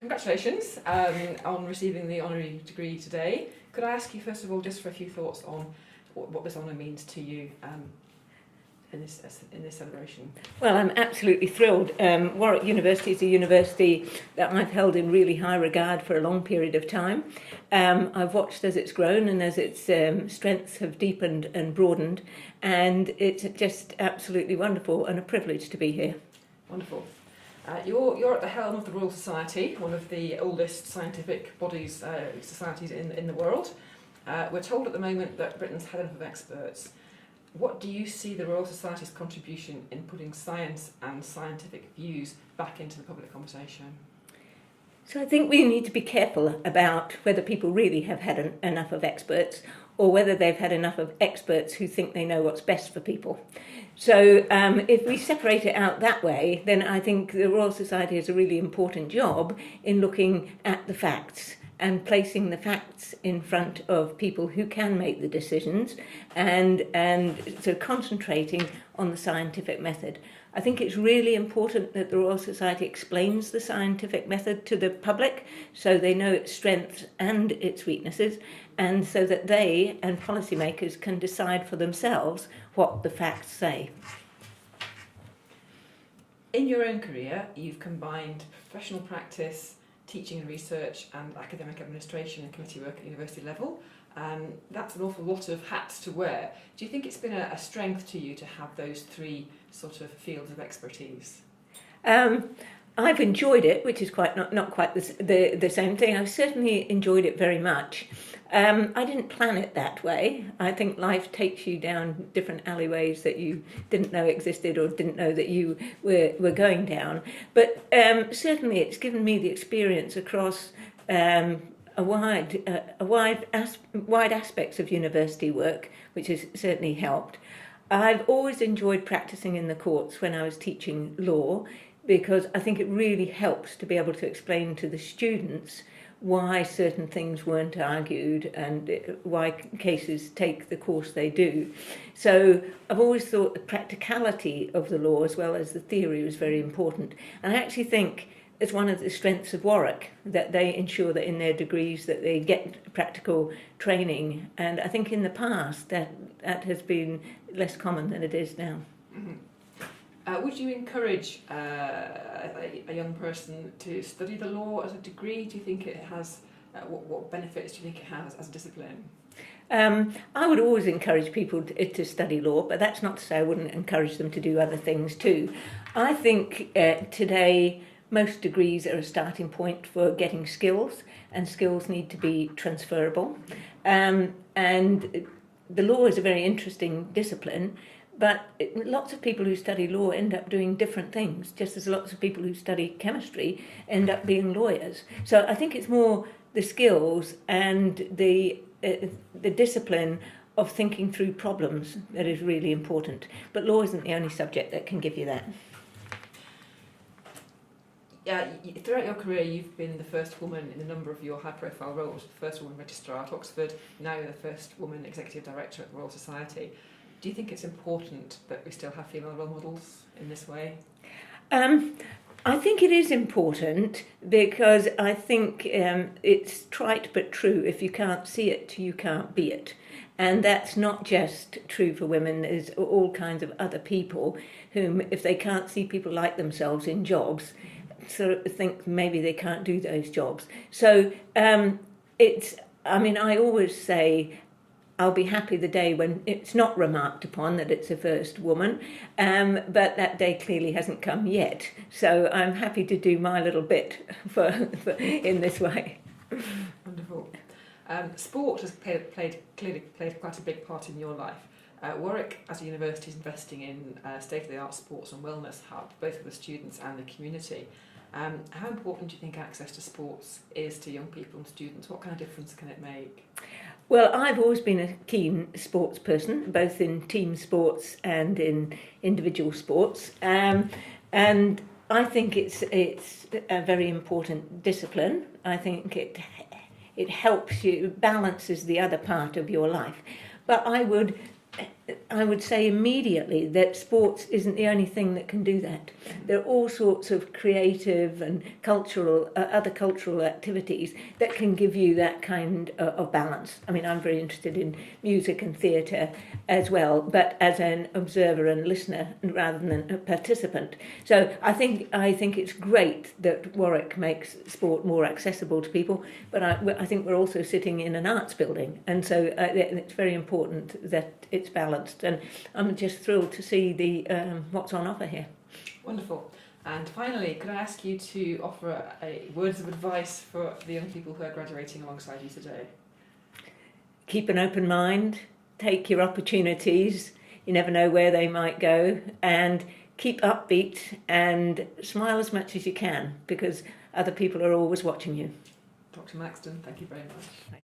Congratulations on receiving the honorary degree today. Could I ask you first of all just for a few thoughts on what this honour means to you in this celebration? Well, I'm absolutely thrilled. Warwick University is a university that I've held in really high regard for a long period of time. I've watched as it's grown and as its strengths have deepened and broadened, and it's just absolutely wonderful and a privilege to be here. Wonderful. You're at the helm of the Royal Society, one of the oldest scientific bodies, societies in the world. We're told at the moment that Britain's had enough of experts. What do you see the Royal Society's contribution in putting science and scientific views back into the public conversation? So I think we need to be careful about whether people really have had enough of experts or whether they've had enough of experts who think they know what's best for people. So if we separate it out that way, then I think the Royal Society has a really important job in looking at the facts and placing the facts in front of people who can make the decisions and so concentrating on the scientific method. I think it's really important that the Royal Society explains the scientific method to the public so they know its strengths and its weaknesses, and so that they and policymakers can decide for themselves what the facts say. In your own career, you've combined professional practice, teaching and research, and academic administration and committee work at university level. That's an awful lot of hats to wear. Do you think it's been a strength to you to have those three sort of fields of expertise? I've enjoyed it, which is not quite the same thing. I've certainly enjoyed it very much. I didn't plan it that way. I think life takes you down different alleyways that you didn't know existed or didn't know that you were going down. But certainly it's given me the experience across wide aspects of university work, which has certainly helped. I've always enjoyed practicing in the courts when I was teaching law, because I think it really helps to be able to explain to the students why certain things weren't argued and why cases take the course they do. So I've always thought the practicality of the law as well as the theory was very important. And I actually think it's one of the strengths of Warwick that they ensure that in their degrees that they get practical training. And I think in the past that has been less common than it is now. Mm-hmm. Would you encourage a young person to study the law as a degree? Do you think it has, what benefits do you think it has as a discipline? I would always encourage people to study law, but that's not to say I wouldn't encourage them to do other things too. I think today most degrees are a starting point for getting skills, and skills need to be transferable. And the law is a very interesting discipline, but lots of people who study law end up doing different things, just as lots of people who study chemistry end up being lawyers. So I think it's more the skills and the discipline of thinking through problems that is really important. But law isn't the only subject that can give you that. Yeah, throughout your career, you've been the first woman in a number of your high-profile roles. The first woman registrar at Oxford, now you're the first woman executive director at the Royal Society. Do you think it's important that we still have female role models in this way? I think it is important because I think it's trite but true. If you can't see it, you can't be it. And that's not just true for women. There's all kinds of other people whom, if they can't see people like themselves in jobs, sort of think maybe they can't do those jobs. So I always say I'll be happy the day when it's not remarked upon that it's a first woman, but that day clearly hasn't come yet. So I'm happy to do my little bit for in this way. Wonderful. Sport has clearly played quite a big part in your life. Warwick, as a university, is investing in state-of-the-art sports and wellness hub, both for the students and the community. How important do you think access to sports is to young people and students? What kind of difference can it make? Well, I've always been a keen sports person, both in team sports and in individual sports. And I think it's a very important discipline. I think it helps you, balances the other part of your life. But I would I would say immediately that sports isn't the only thing that can do that. There are all sorts of creative and cultural, other cultural activities that can give you that kind of balance. I mean, I'm very interested in music and theatre as well, but as an observer and listener rather than a participant. So I think it's great that Warwick makes sport more accessible to people, but I think we're also sitting in an arts building, and so it's very important that it's balanced. And I'm just thrilled to see the what's on offer here. Wonderful. And finally, could I ask you to offer words of advice for the young people who are graduating alongside you today? Keep an open mind, take your opportunities, you never know where they might go, and keep upbeat and smile as much as you can, because other people are always watching you. Dr. Maxton, thank you very much.